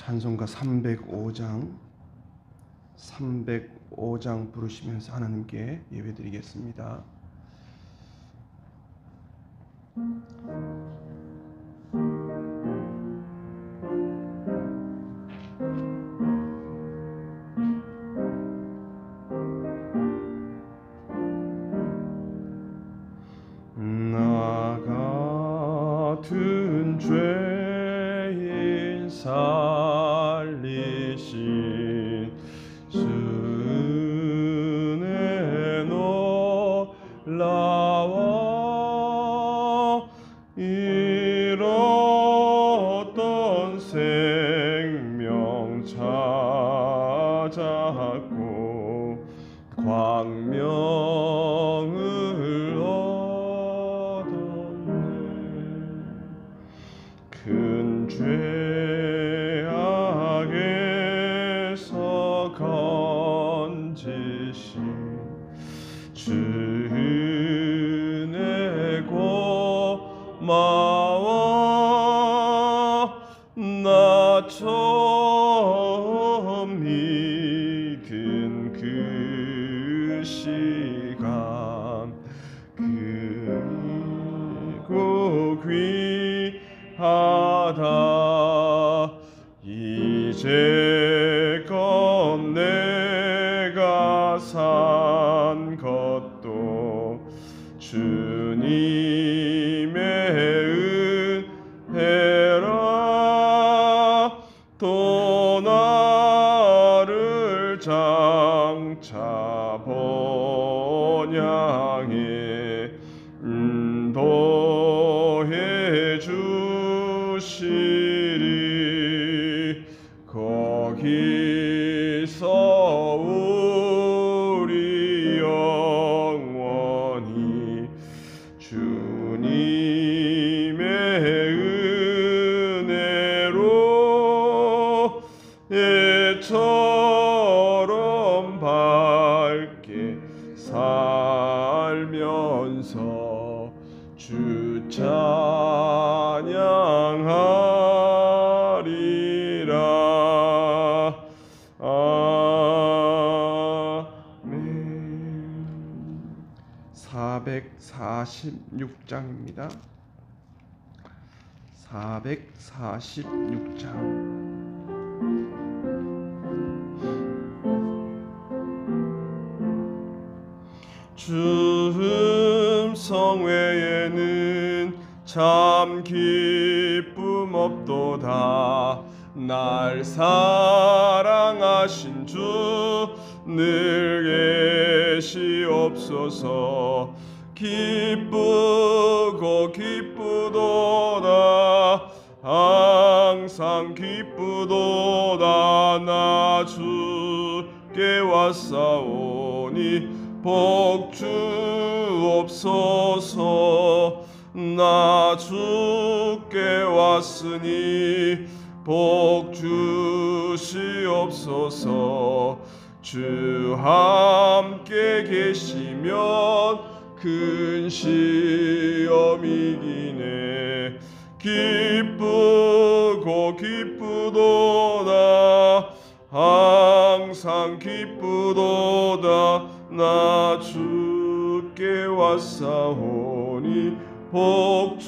찬송가 305장 부르시면서 하나님께 예배드리겠습니다. 나 같은 죄인 살리신 은혜 놀라워 잃었던 생명 찾았고 광명을 얻었네. 큰 죄악에서 건지신 주 은혜 고마워. 나 처음 믿은 그 시간 그리고 귀하다. 이제껏 내가 산 것도 주님의 은혜라. 또 나를 장차 번향에 인도해 주시리. 거기서 우리 영원히 주님의 은혜로 예처럼 밝게 살면서 주 찬양하리라. 아멘. 446장입니다. 446장. 주 음성 외에는 참 기쁨 없도다. 날 사랑하신 주 늘 계시옵소서. 기쁘고 기쁘도다. 항상 기쁘도다. 나 주께 왔사오니 복 주옵소서. 나 주께 왔으니 복 주시옵소서. 주 함께 계시면 큰 시험 이기네. 기쁘고 기쁘도다. 항상 기쁘도다. 나 주께 왔사오니 복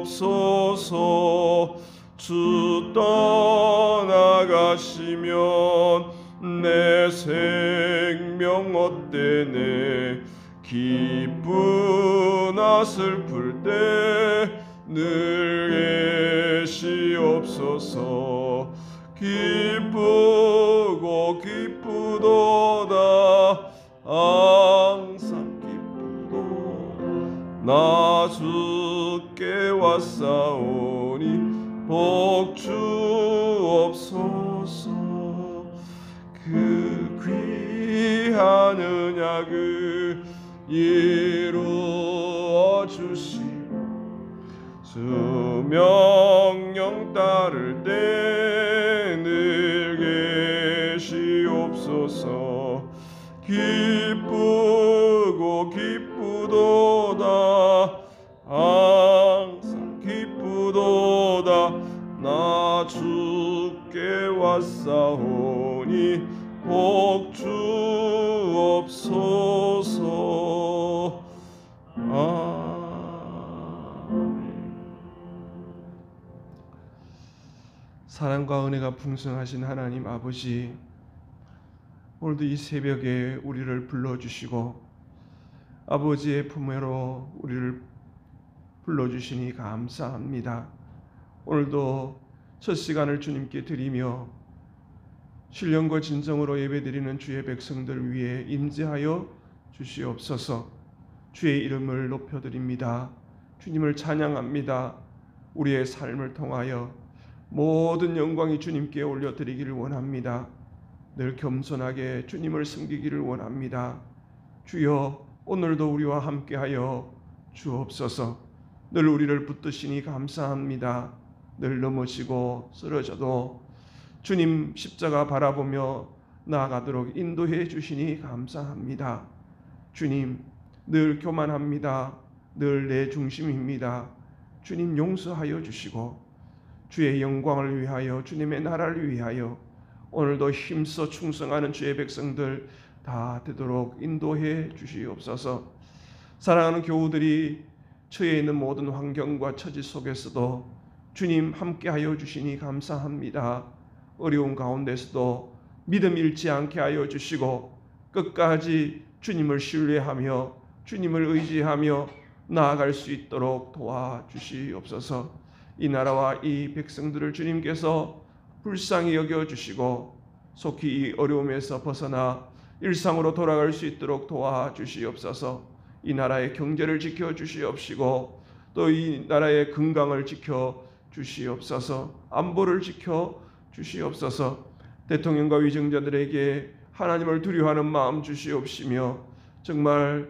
주옵소서. 주 떠나가시면 내 생명 어때네. 기쁘나 슬플 때 늘 계시옵소서. 기쁘고 기쁘도다. 항상 기쁘도다. 나 주께 왔사오니 복 주옵소서. 그 귀한 언약을 이루어 주시고 주 명령 따를 때 늘 계시옵소서. 기쁘고 기쁘도다. 항상 기쁘도다. 나 주 왔사오니 복 주옵소서. 사랑과 은혜가 풍성하신 하나님 아버지, 오늘도 이 새벽에 우리를 불러주시고 아버지의 품으로 우리를 불러주시니 감사합니다. 오늘도 첫 시간을 주님께 드리며 신령과 진정으로 예배드리는 주의 백성들 위해 임재하여 주시옵소서. 주의 이름을 높여드립니다. 주님을 찬양합니다. 우리의 삶을 통하여 모든 영광이 주님께 올려드리기를 원합니다. 늘 겸손하게 주님을 섬기기를 원합니다. 주여, 오늘도 우리와 함께하여 주옵소서. 늘 우리를 붙드시니 감사합니다. 늘 넘어지고 쓰러져도 주님 십자가 바라보며 나아가도록 인도해 주시니 감사합니다. 주님, 늘 교만합니다. 늘 내 중심입니다. 주님 용서하여 주시고 주의 영광을 위하여, 주님의 나라를 위하여 오늘도 힘써 충성하는 주의 백성들 다 되도록 인도해 주시옵소서. 사랑하는 교우들이 처해 있는 모든 환경과 처지 속에서도 주님 함께하여 주시니 감사합니다. 어려운 가운데서도 믿음 잃지 않게 하여 주시고 끝까지 주님을 신뢰하며 주님을 의지하며 나아갈 수 있도록 도와주시옵소서. 이 나라와 이 백성들을 주님께서 불쌍히 여겨주시고 속히 이 어려움에서 벗어나 일상으로 돌아갈 수 있도록 도와주시옵소서. 이 나라의 경제를 지켜주시옵시고 또 이 나라의 건강을 지켜주시옵소서. 안보를 지켜주시옵소서. 대통령과 위정자들에게 하나님을 두려워하는 마음 주시옵시며 정말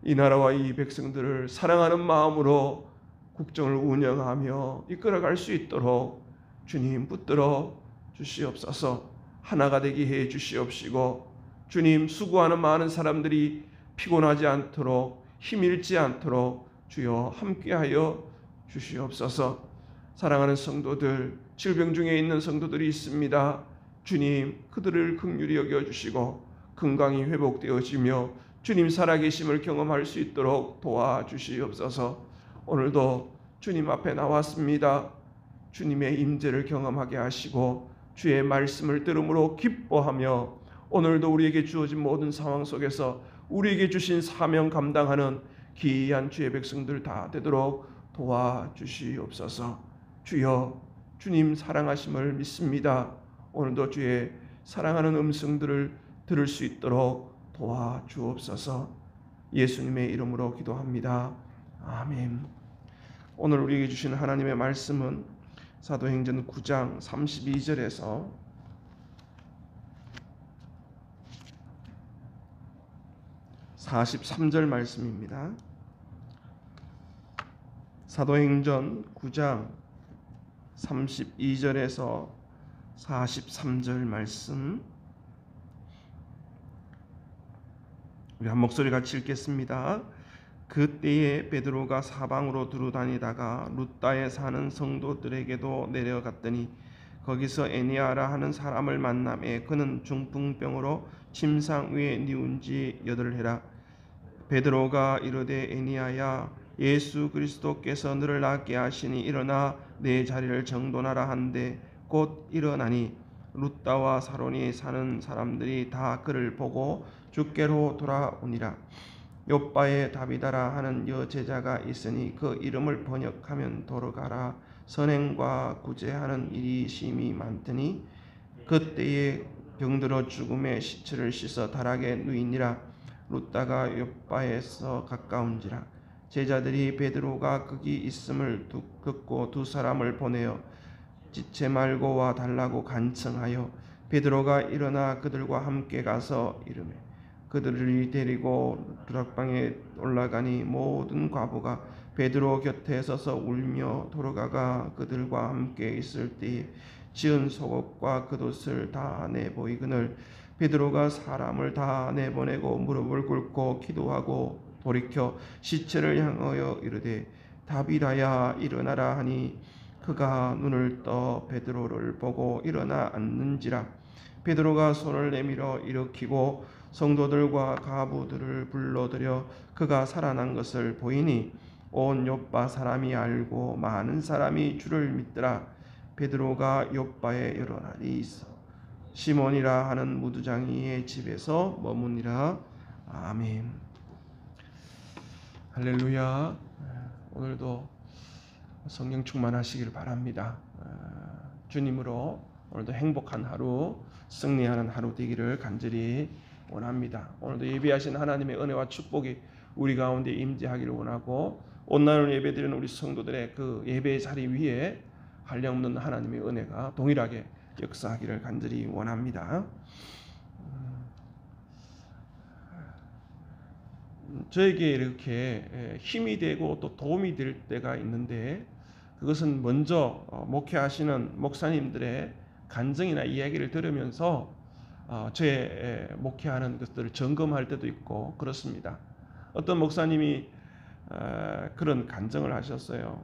이 나라와 이 백성들을 사랑하는 마음으로 국정을 운영하며 이끌어갈 수 있도록 주님 붙들어 주시옵소서. 하나가 되게 해 주시옵시고 주님, 수고하는 많은 사람들이 피곤하지 않도록 힘 잃지 않도록 주여 함께하여 주시옵소서. 사랑하는 성도들, 질병 중에 있는 성도들이 있습니다. 주님, 그들을 긍휼히 여겨주시고 건강이 회복되어지며 주님 살아계심을 경험할 수 있도록 도와주시옵소서. 오늘도 주님 앞에 나왔습니다. 주님의 임재를 경험하게 하시고 주의 말씀을 들음으로 기뻐하며 오늘도 우리에게 주어진 모든 상황 속에서 우리에게 주신 사명 감당하는 귀한 주의 백성들 다 되도록 도와주시옵소서. 주여, 주님 사랑하심을 믿습니다. 오늘도 주의 사랑하는 음성들을 들을 수 있도록 도와주옵소서. 예수님의 이름으로 기도합니다. 아멘. 오늘 우리에게 주시는 하나님의 말씀은 사도행전 9장 32절에서 43절 말씀입니다. 사도행전 9장 32절에서 43절 말씀, 우리 한 목소리 같이 읽겠습니다. 그때에 베드로가 사방으로 두루다니다가 루다에 사는 성도들에게도 내려갔더니 거기서 에니아라 하는 사람을 만나매 그는 중풍병으로 침상 위에 누운 지 8해라. 베드로가 이르되 에니아야, 예수 그리스도께서 너를 낫게 하시니 일어나 내 자리를 정돈하라 한데 곧 일어나니 루다와 사론이 사는 사람들이 다 그를 보고 주께로 돌아오니라. 요바에 다비다라 하는 여제자가 있으니 그 이름을 번역하면 도르가라. 선행과 구제하는 일이 심히 많더니 그때에 병들어 죽음의 시체를 씻어 다락에 누이니라. 루다가 요바에서 가까운지라. 제자들이 베드로가 거기 있음을 듣고 두 사람을 보내어 지체 말고 와 달라고 간청하여 베드로가 일어나 그들과 함께 가서 이르매 그들을 데리고 두락방에 올라가니 모든 과부가 베드로 곁에 서서 울며 도르가가 그들과 함께 있을 때에 지은 속옷과 겉옷을 다 내보이거늘 베드로가 사람을 다 내보내고 무릎을 꿇고 기도하고 돌이켜 시체를 향하여 이르되 다비다야 일어나라 하니 그가 눈을 떠 베드로를 보고 일어나 앉는지라. 베드로가 손을 내밀어 일으키고 성도들과 가부들을 불러들여 그가 살아난 것을 보이니 온 욥바 사람이 알고 많은 사람이 주를 믿더라. 베드로가 욥바에 여러 날이 있어 시몬이라 하는 무두장이의 집에서 머무니라. 아멘. 할렐루야. 오늘도 성령 충만하시길 바랍니다. 주님으로 오늘도 행복한 하루, 승리하는 하루 되기를 간절히 원합니다. 오늘도 예배하신 하나님의 은혜와 축복이 우리 가운데 임재하기를 원하고 온나는 예배드리는 우리 성도들의 그 예배의 자리 위에 한량없는 하나님의 은혜가 동일하게 역사하기를 간절히 원합니다. 저에게 이렇게 힘이 되고 또 도움이 될 때가 있는데 그것은 먼저 목회하시는 목사님들의 간증이나 이야기를 들으면서 제 목회하는 것들을 점검할 때도 있고 그렇습니다. 어떤 목사님이 그런 간증을 하셨어요.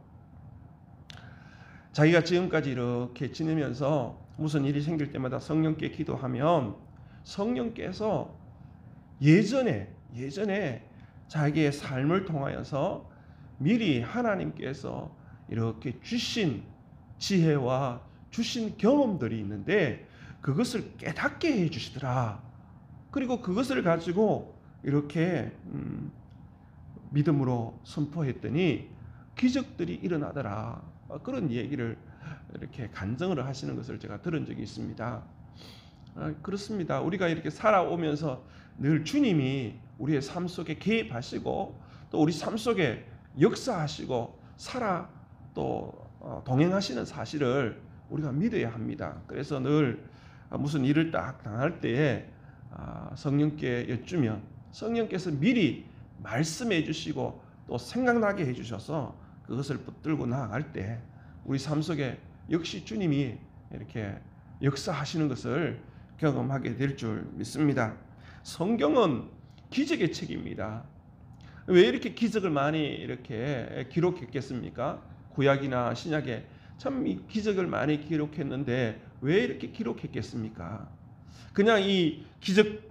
자기가 지금까지 이렇게 지내면서 무슨 일이 생길 때마다 성령께 기도하면 성령께서 예전에 자기의 삶을 통하여서 미리 하나님께서 이렇게 주신 지혜와 주신 경험들이 있는데 그것을 깨닫게 해주시더라. 그리고 그것을 가지고 이렇게 믿음으로 선포했더니 기적들이 일어나더라. 그런 얘기를 이렇게 간증을 하시는 것을 제가 들은 적이 있습니다. 그렇습니다. 우리가 이렇게 살아오면서 늘 주님이 우리의 삶 속에 개입하시고 또 우리 삶 속에 역사하시고 살아 또 동행하시는 사실을 우리가 믿어야 합니다. 그래서 늘 무슨 일을 딱 당할 때에 성령께 여쭈면 성령께서 미리 말씀해 주시고 또 생각나게 해 주셔서 그것을 붙들고 나아갈 때 우리 삶 속에 역시 주님이 이렇게 역사하시는 것을 경험하게 될 줄 믿습니다. 성경은 기적의 책입니다. 왜 이렇게 기적을 많이 이렇게 기록했겠습니까? 구약이나 신약에 참 이 기적을 많이 기록했는데 왜 이렇게 기록했겠습니까? 그냥 이 기적의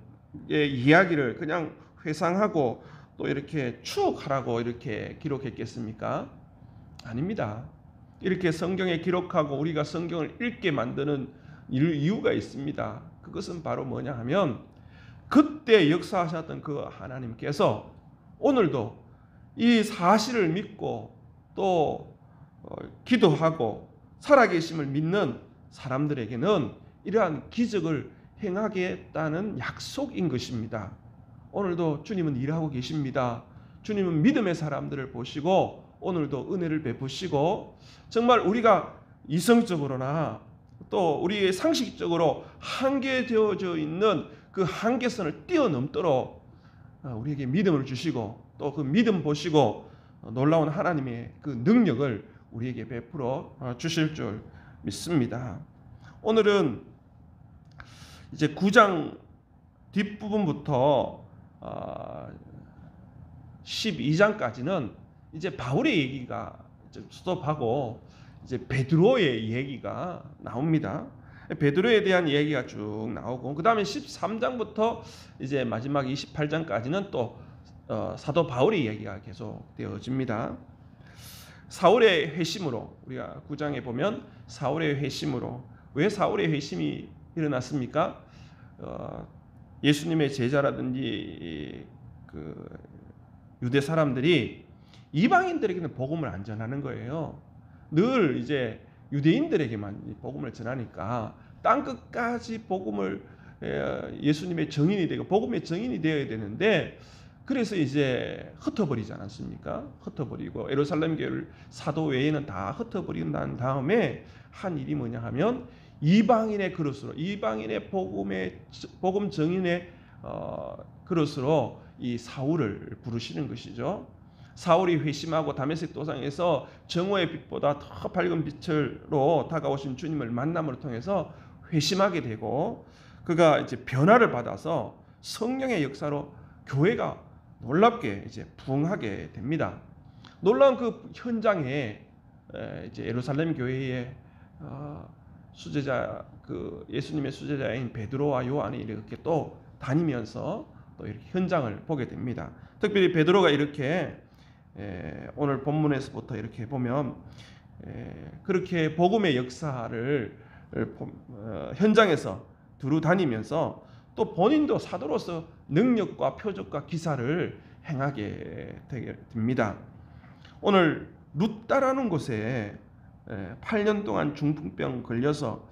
이야기를 그냥 회상하고 또 이렇게 추억하라고 이렇게 기록했겠습니까? 아닙니다. 이렇게 성경에 기록하고 우리가 성경을 읽게 만드는 이유가 있습니다. 그것은 바로 뭐냐 하면 그때 역사하셨던 그 하나님께서 오늘도 이 사실을 믿고 또 기도하고 살아계심을 믿는 사람들에게는 이러한 기적을 행하겠다는 약속인 것입니다. 오늘도 주님은 일하고 계십니다. 주님은 믿음의 사람들을 보시고 오늘도 은혜를 베푸시고 정말 우리가 이성적으로나 또 우리의 상식적으로 한계되어져 있는 그 한계선을 뛰어넘도록 우리에게 믿음을 주시고 또 그 믿음 보시고 놀라운 하나님의 그 능력을 우리에게 베풀어 주실 줄 믿습니다. 오늘은 이제 9장 뒷부분부터 12장까지는 이제 바울의 얘기가 스톱하고 이제 베드로의 얘기가 나옵니다. 베드로에 대한 얘기가 쭉 나오고 그 다음에 13장부터 이제 마지막 28장까지는 또 사도 바울의 이야기가 계속 되어집니다. 사울의 회심으로 우리가 9장에 보면 사울의 회심으로 왜 사울의 회심이 일어났습니까? 예수님의 제자라든지 그 유대 사람들이 이방인들에게는 복음을 안 전하는 거예요. 늘 이제 유대인들에게만 복음을 전하니까 땅 끝까지 복음을 예수님의 증인이 되고 복음의 증인이 되어야 되는데 그래서 이제 흩어버리지 않았습니까? 흩어버리고 예루살렘 교회를 사도 외에는 다 흩어버린 다음에 한 일이 뭐냐 하면 이방인의 그릇으로 이방인의 복음 증인의 그릇으로 이 사울을 부르시는 것이죠. 사울이 회심하고 다메섹 도상에서 정오의 빛보다 더 밝은 빛으로 다가오신 주님을 만남을 통해서 회심하게 되고 그가 이제 변화를 받아서 성령의 역사로 교회가 놀랍게 이제 부흥하게 됩니다. 놀라운 그 현장에 이제 예루살렘 교회의 수제자 그 예수님의 수제자인 베드로와 요한이 이렇게 또 다니면서 또 이렇게 현장을 보게 됩니다. 특별히 베드로가 이렇게 오늘 본문에서부터 이렇게 보면 그렇게 복음의 역사를 현장에서 두루 다니면서 또 본인도 사도로서 능력과 표적과 기사를 행하게 되게 됩니다. 오늘 룻다라는 곳에 8년 동안 중풍병 걸려서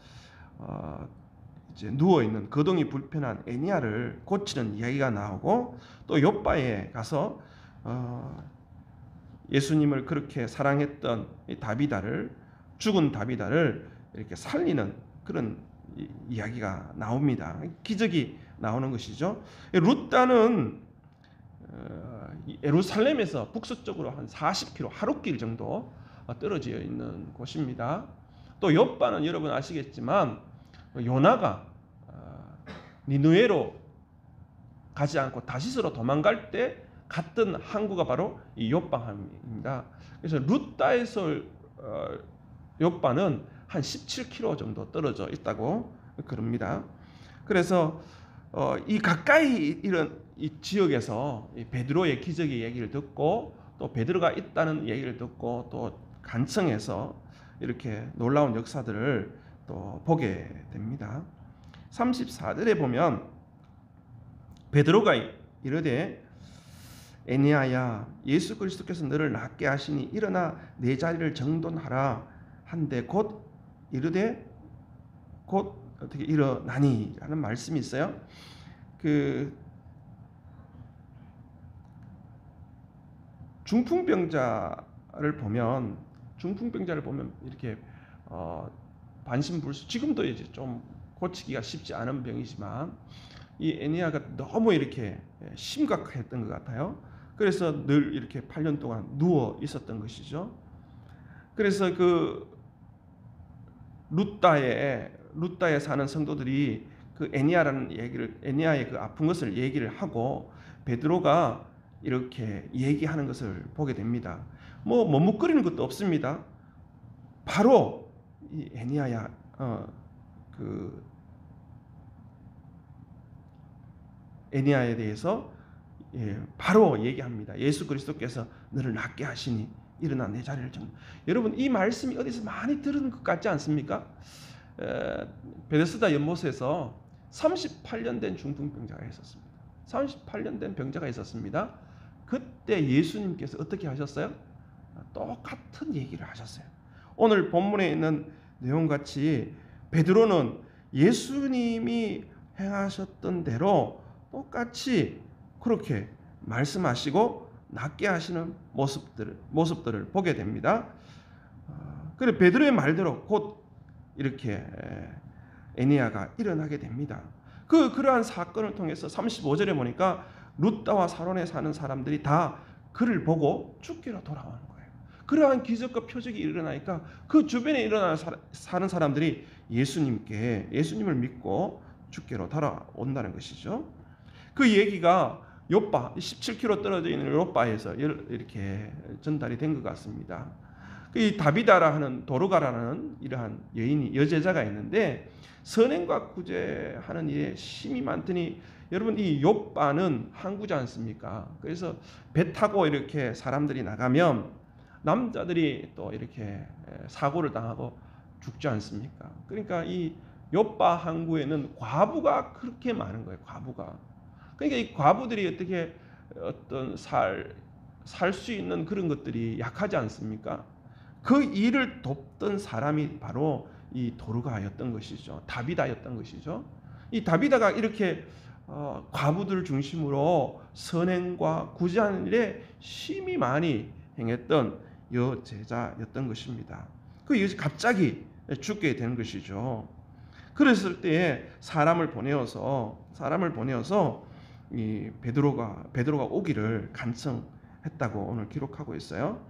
이제 누워 있는 거동이 불편한 애니야를 고치는 이야기가 나오고 또 욥바에 가서 예수님을 그렇게 사랑했던 다비다를 죽은 다비다를 이렇게 살리는 그런 이야기가 나옵니다. 기적이 나오는 것이죠. 룻다는 예루살렘에서 북서쪽으로 한 40km 하룻길 정도 떨어져 있는 곳입니다. 또 욥바는 여러분 아시겠지만 요나가 니느웨로 가지 않고 다시스로 도망갈 때 갔던 항구가 바로 이 욥바항입니다. 그래서 룻다에서 욥바는 한 17km 정도 떨어져 있다고 그럽니다. 그래서 이 가까이 이런 이 지역에서 이 베드로의 기적의 얘기를 듣고 또 베드로가 있다는 얘기를 듣고 또 간청해서 이렇게 놀라운 역사들을 또 보게 됩니다. 34절에 보면 베드로가 이르되 애니야야 예수 그리스도께서 너를 낫게 하시니 일어나 내 자리를 정돈하라 한데 곧 이르되 곧 어떻게 일어나니 라는 말씀이 있어요. 그 중풍병자를 보면 이렇게 반신불수 지금도 이제 좀 고치기가 쉽지 않은 병이지만 이 애니야가 너무 이렇게 심각했던 것 같아요. 그래서 늘 이렇게 8년 동안 누워 있었던 것이죠. 그래서 그 룻다에 사는 성도들이 그 애니야의 그 아픈 것을 얘기를 하고 베드로가 이렇게 얘기하는 것을 보게 됩니다. 뭐 머뭇거리는 것도 없습니다. 바로 이 애니야야 그 애니야에 대해서 바로 얘기합니다. 예수 그리스도께서 너를 낫게 하시니 일어나 내 자리를 정돈. 여러분 이 말씀이 어디서 많이 들은 것 같지 않습니까? 베데스다 연못에서 38년 된 중풍병자가 있었습니다. 38년 된 병자가 있었습니다. 그때 예수님께서 어떻게 하셨어요? 똑같은 얘기를 하셨어요. 오늘 본문에 있는 내용같이 베드로는 예수님이 행하셨던 대로 똑같이 그렇게 말씀하시고 낫게 하시는 모습들을 보게 됩니다. 그래 베드로의 말대로 곧 이렇게 애니야가 일어나게 됩니다. 그러한 사건을 통해서 35절에 보니까 룻다와 사론에 사는 사람들이 다 그를 보고 죽기로 돌아오는 거예요. 그러한 기적과 표적이 일어나니까 그 주변에 사는 사람들이 예수님을 믿고 죽기로 돌아온다는 것이죠. 그 얘기가 욥바 17km 떨어져 있는 욥바에서 이렇게 전달이 된 것 같습니다. 이 다비다라 하는 도르가라는 이러한 여제자가 있는데 선행과 구제하는 일에 힘이 많더니 여러분 이 욥바는 항구지 않습니까? 그래서 배 타고 이렇게 사람들이 나가면 남자들이 또 이렇게 사고를 당하고 죽지 않습니까? 그러니까 이 욥바 항구에는 과부가 그렇게 많은 거예요. 과부가. 그러니까 이 과부들이 어떻게 어떤 살 수 있는 그런 것들이 약하지 않습니까? 그 일을 돕던 사람이 바로 이 도르가였던 것이죠. 다비다였던 것이죠. 이 다비다가 이렇게 과부들 중심으로 선행과 구제하는 일에 힘이 많이 행했던 여제자였던 것입니다. 그 여자 갑자기 죽게 되는 것이죠. 그랬을 때에 사람을 보내어서 이 베드로가 오기를 간청했다고 오늘 기록하고 있어요.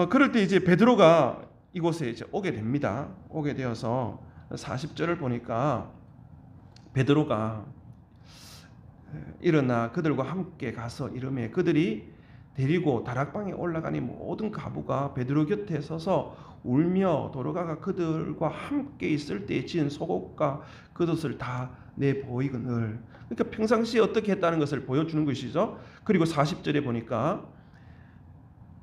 그럴 때 이제 베드로가 이곳에 이제 오게 됩니다. 오게 되어서 40절을 보니까 베드로가 일어나 그들과 함께 가서 이르매 그들이 데리고 다락방에 올라가니 모든 가부가 베드로 곁에 서서 울며 도로가가 그들과 함께 있을 때에 지은 속옷과 겉옷을 다 내보이거늘. 그러니까 평상시에 어떻게 했다는 것을 보여주는 것이죠. 그리고 40절에 보니까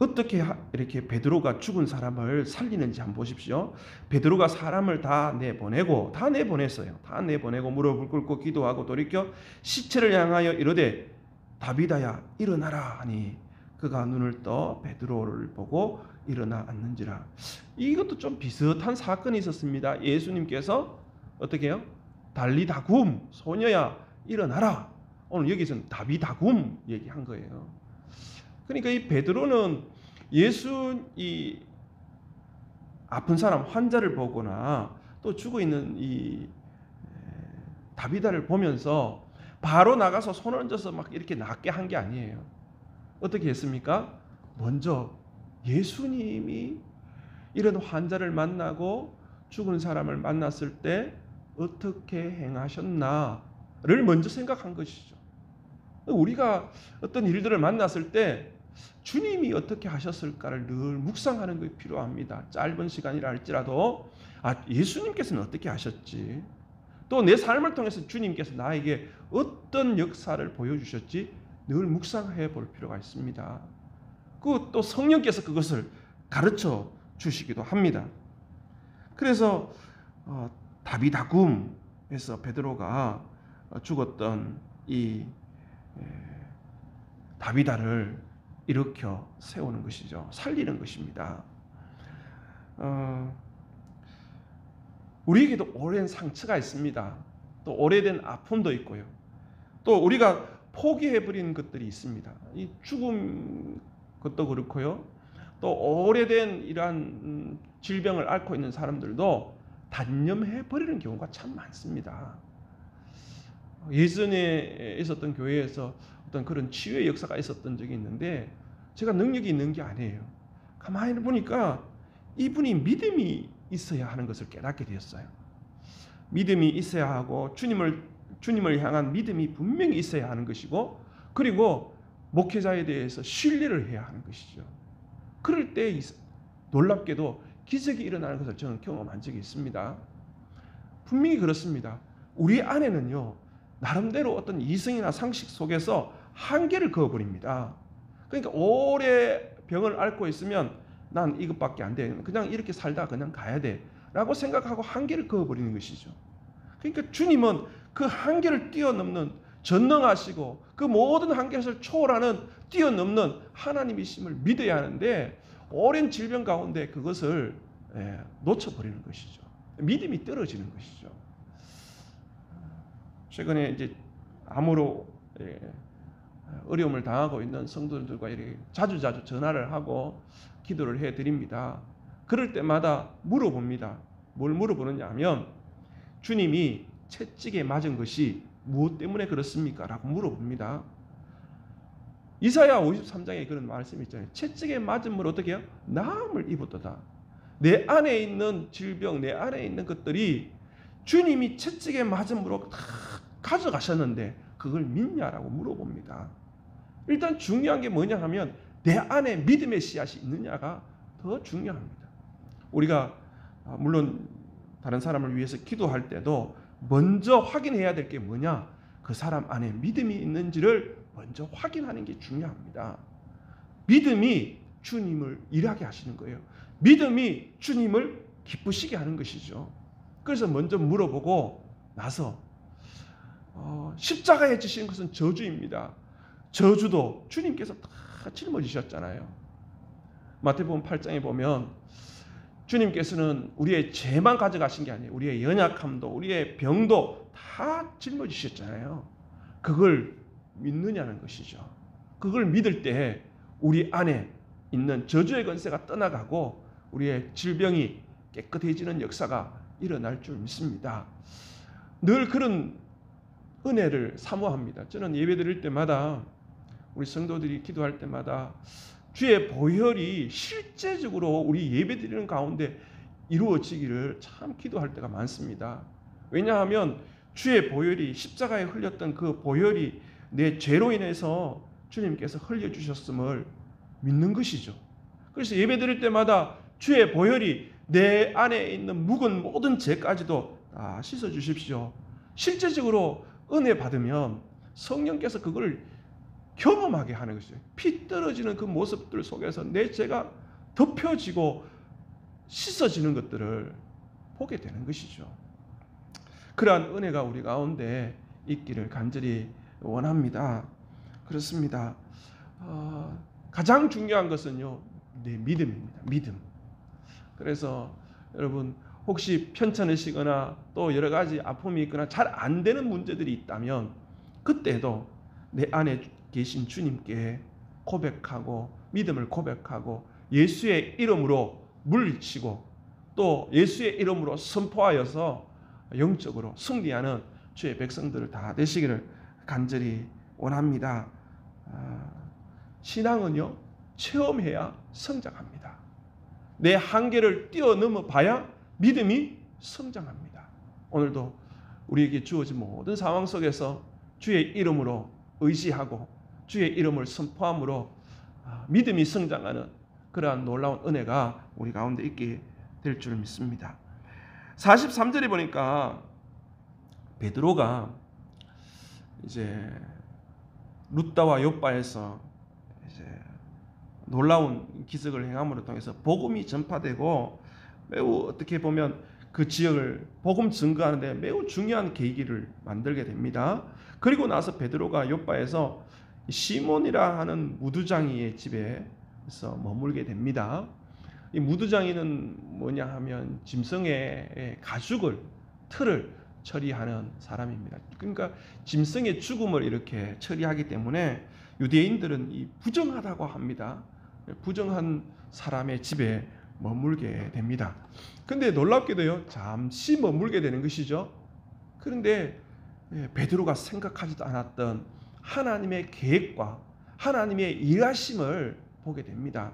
어떻게 이렇게 베드로가 죽은 사람을 살리는지 한번 보십시오. 베드로가 사람을 다 내보냈어요. 다 내보내고 무릎을 꿇고 기도하고 돌이켜 시체를 향하여 이르되 다비다야 일어나라 하니 그가 눈을 떠 베드로를 보고 일어나 앉는지라. 이것도 좀 비슷한 사건이 있었습니다. 예수님께서 어떻게 해요? 달리다굼 소녀야 일어나라. 오늘 여기서는 다비다굼 얘기한 거예요. 그러니까 이 베드로는 이 아픈 사람 환자를 보거나 또 죽어 있는 이 다비다를 보면서 바로 나가서 손 얹어서 막 이렇게 낫게 한 게 아니에요. 어떻게 했습니까? 먼저 예수님이 이런 환자를 만나고 죽은 사람을 만났을 때 어떻게 행하셨나를 먼저 생각한 것이죠. 우리가 어떤 일들을 만났을 때 주님이 어떻게 하셨을까를 늘 묵상하는 것이 필요합니다. 짧은 시간이라 할지라도 예수님께서는 어떻게 하셨지? 또 내 삶을 통해서 주님께서 나에게 어떤 역사를 보여주셨지? 늘 묵상해 볼 필요가 있습니다. 또 성령께서 그것을 가르쳐 주시기도 합니다. 그래서 다비다굼에서 베드로가 죽었던 이 다비다를 일으켜 세우는 것이죠. 살리는 것입니다. 우리에게도 오랜 상처가 있습니다. 또 오래된 아픔도 있고요. 또 우리가 포기해버린 것들이 있습니다. 이 죽음 것도 그렇고요. 또 오래된 이러한 질병을 앓고 있는 사람들도 단념해버리는 경우가 참 많습니다. 예전에 있었던 교회에서 어떤 그런 치유의 역사가 있었던 적이 있는데 제가 능력이 있는 게 아니에요. 가만히 보니까 이분이 믿음이 있어야 하는 것을 깨닫게 되었어요. 믿음이 있어야 하고 주님을 향한 믿음이 분명히 있어야 하는 것이고, 그리고 목회자에 대해서 신뢰를 해야 하는 것이죠. 그럴 때 놀랍게도 기적이 일어나는 것을 저는 경험한 적이 있습니다. 분명히 그렇습니다. 우리 안에는요, 나름대로 어떤 이성이나 상식 속에서 한계를 그어버립니다. 그러니까 오래 병을 앓고 있으면 난 이것밖에 안 돼. 그냥 이렇게 살다 그냥 가야 돼. 라고 생각하고 한계를 그어버리는 것이죠. 그러니까 주님은 그 한계를 뛰어넘는 전능하시고 그 모든 한계를 초월하는 뛰어넘는 하나님이심을 믿어야 하는데 오랜 질병 가운데 그것을 놓쳐버리는 것이죠. 믿음이 떨어지는 것이죠. 최근에 이제 암으로 어려움을 당하고 있는 성도들과 이렇게 자주 전화를 하고 기도를 해드립니다. 그럴 때마다 물어봅니다. 뭘 물어보느냐 하면 주님이 채찍에 맞은 것이 무엇 때문에 그렇습니까? 라고 물어봅니다. 이사야 53장에 그런 말씀이 있잖아요. 채찍에 맞음을 어떻게 해요? 나음을 입었도다. 내 안에 있는 질병, 내 안에 있는 것들이 주님이 채찍에 맞음으로 다 가져가셨는데 그걸 믿냐라고 물어봅니다. 일단 중요한 게 뭐냐 하면 내 안에 믿음의 씨앗이 있느냐가 더 중요합니다. 우리가 물론 다른 사람을 위해서 기도할 때도 먼저 확인해야 될 게 뭐냐? 그 사람 안에 믿음이 있는지를 먼저 확인하는 게 중요합니다. 믿음이 주님을 일하게 하시는 거예요. 믿음이 주님을 기쁘시게 하는 것이죠. 그래서 먼저 물어보고 나서 십자가에 지신 것은 저주입니다. 저주도 주님께서 다 짊어지셨잖아요. 마태복음 8장에 보면 주님께서는 우리의 죄만 가져가신 게 아니에요. 우리의 연약함도 우리의 병도 다 짊어지셨잖아요. 그걸 믿느냐는 것이죠. 그걸 믿을 때 우리 안에 있는 저주의 권세가 떠나가고 우리의 질병이 깨끗해지는 역사가 일어날 줄 믿습니다. 늘 그런 은혜를 사모합니다. 저는 예배 드릴 때마다 우리 성도들이 기도할 때마다 주의 보혈이 실제적으로 우리 예배 드리는 가운데 이루어지기를 참 기도할 때가 많습니다. 왜냐하면 주의 보혈이 십자가에 흘렸던 그 보혈이 내 죄로 인해서 주님께서 흘려주셨음을 믿는 것이죠. 그래서 예배 드릴 때마다 주의 보혈이 내 안에 있는 묵은 모든 죄까지도 다 씻어 주십시오. 실제적으로 은혜 받으면 성령께서 그걸 경험하게 하는 것이죠. 피 떨어지는 그 모습들 속에서 내 죄가 덮여지고 씻어지는 것들을 보게 되는 것이죠. 그러한 은혜가 우리 가운데 있기를 간절히 원합니다. 그렇습니다. 가장 중요한 것은요, 내 믿음입니다. 믿음. 그래서 여러분 혹시 편찮으시거나 또 여러 가지 아픔이 있거나 잘 안 되는 문제들이 있다면 그때도 내 안에 계신 주님께 고백하고 믿음을 고백하고 예수의 이름으로 물리치고 또 예수의 이름으로 선포하여서 영적으로 승리하는 주의 백성들을 다 되시기를 간절히 원합니다. 신앙은요, 체험해야 성장합니다. 내 한계를 뛰어넘어 봐야 믿음이 성장합니다. 오늘도 우리에게 주어진 모든 상황 속에서 주의 이름으로 의지하고 주의 이름을 선포함으로 믿음이 성장하는 그러한 놀라운 은혜가 우리 가운데 있게 될 줄 믿습니다. 43절에 보니까 베드로가 이제 룻다와 욥바에서 이제 놀라운 기적을 행함으로 통해서 복음이 전파되고 매우 어떻게 보면 그 지역을 복음 증거하는데 매우 중요한 계기를 만들게 됩니다. 그리고 나서 베드로가 욥바에서 시몬이라 하는 무두장이의 집에서 머물게 됩니다. 이 무두장이는 뭐냐 하면 짐승의 가죽을 틀을 처리하는 사람입니다. 그러니까 짐승의 죽음을 이렇게 처리하기 때문에 유대인들은 이 부정하다고 합니다. 부정한 사람의 집에 머물게 됩니다. 그런데 놀랍게도요, 잠시 머물게 되는 것이죠. 그런데 베드로가 생각하지도 않았던 하나님의 계획과 하나님의 일하심을 보게 됩니다.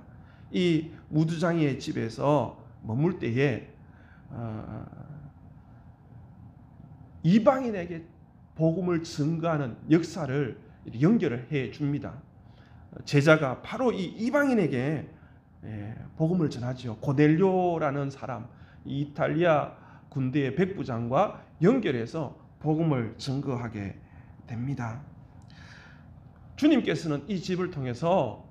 이 무두장이의 집에서 머물 때에 이방인에게 복음을 증거하는 역사를 연결을 해 줍니다. 제자가 바로 이 이방인에게 복음을 전하죠. 고넬료라는 사람, 이탈리아 군대의 백부장과 연결해서 복음을 증거하게 됩니다. 주님께서는 이 집을 통해서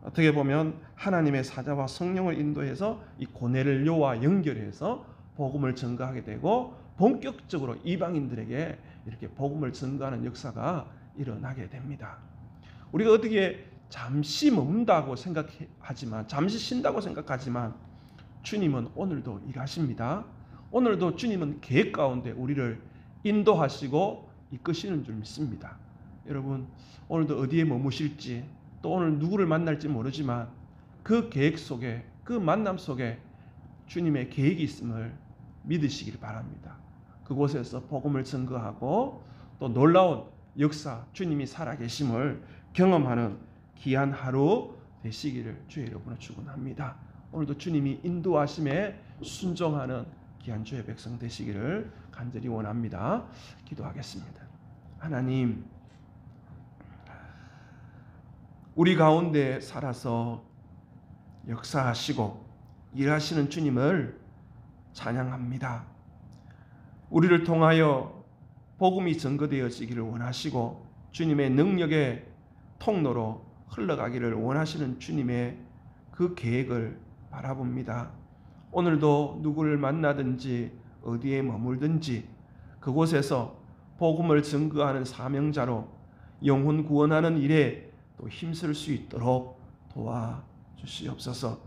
어떻게 보면 하나님의 사자와 성령을 인도해서 이 고넬료와 연결해서 복음을 증거하게 되고 본격적으로 이방인들에게 이렇게 복음을 증거하는 역사가 일어나게 됩니다. 우리가 어떻게 잠시 머문다고 생각하지만, 잠시 쉰다고 생각하지만 주님은 오늘도 일하십니다. 오늘도 주님은 계획 가운데 우리를 인도하시고 이끄시는 줄 믿습니다. 여러분, 오늘도 어디에 머무실지 또 오늘 누구를 만날지 모르지만 그 계획 속에, 그 만남 속에 주님의 계획이 있음을 믿으시길 바랍니다. 그곳에서 복음을 증거하고 또 놀라운 역사, 주님이 살아계심을 경험하는 귀한 하루 되시기를 주의 이름으로 축원합니다. 오늘도 주님이 인도하심에 순종하는 귀한 주의 백성 되시기를 간절히 원합니다. 기도하겠습니다. 하나님, 우리 가운데 살아서 역사하시고 일하시는 주님을 찬양합니다. 우리를 통하여 복음이 증거되어지기를 원하시고 주님의 능력의 통로로 흘러가기를 원하시는 주님의 그 계획을 바라봅니다. 오늘도 누구를 만나든지 어디에 머물든지 그곳에서 복음을 증거하는 사명자로 영혼 구원하는 일에 또 힘쓸 수 있도록 도와주시옵소서.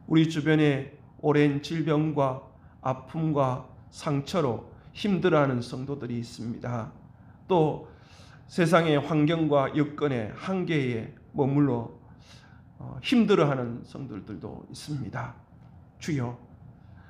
우리 주변에 오랜 질병과 아픔과 상처로 힘들어하는 성도들이 있습니다. 또 세상의 환경과 여건의 한계에 머물러 힘들어하는 성도들도 있습니다. 주여,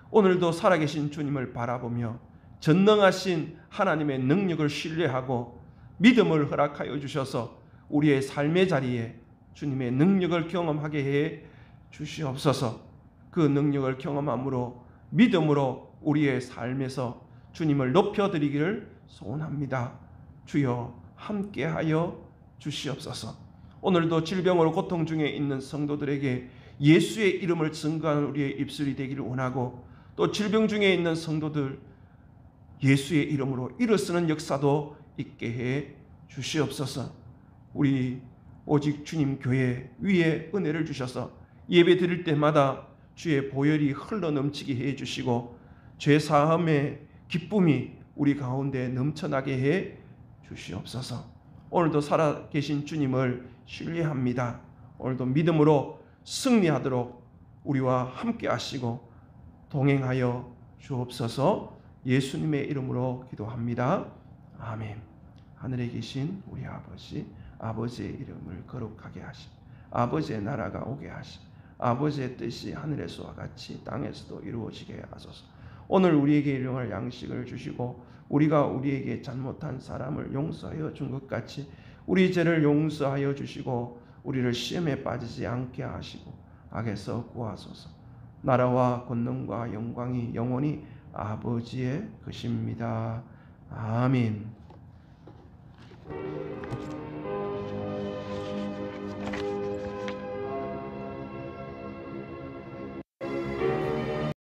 오늘도 살아계신 주님을 바라보며 전능하신 하나님의 능력을 신뢰하고 믿음을 허락하여 주셔서 우리의 삶의 자리에 주님의 능력을 경험하게 해 주시옵소서. 그 능력을 경험함으로 믿음으로 우리의 삶에서 주님을 높여드리기를 소원합니다. 주여 함께하여 주시옵소서. 오늘도 질병으로 고통 중에 있는 성도들에게 예수의 이름을 증거하는 우리의 입술이 되기를 원하고, 또 질병 중에 있는 성도들 예수의 이름으로 일어서는 역사도 있게 해 주시옵소서. 우리 오직 주님 교회 위에 은혜를 주셔서 예배 드릴 때마다 주의 보혈이 흘러 넘치게 해 주시고, 죄 사함의 기쁨이 우리 가운데 넘쳐나게 해 주시옵소서. 오늘도 살아계신 주님을 신뢰합니다. 오늘도 믿음으로 승리하도록 우리와 함께 하시고 동행하여 주옵소서. 예수님의 이름으로 기도합니다. 아멘. 하늘에 계신 우리 아버지, 아버지의 이름을 거룩하게 하시, 아버지의 나라가 오게 하시, 아버지의 뜻이 하늘에서와 같이 땅에서도 이루어지게 하소서. 오늘 우리에게 일용할 양식을 주시고, 우리가 우리에게 잘못한 사람을 용서하여 준 것 같이 우리 죄를 용서하여 주시고, 우리를 시험에 빠지지 않게 하시고 악에서 구하소서. 나라와 권능과 영광이 영원히 아버지의 것입니다. 아멘.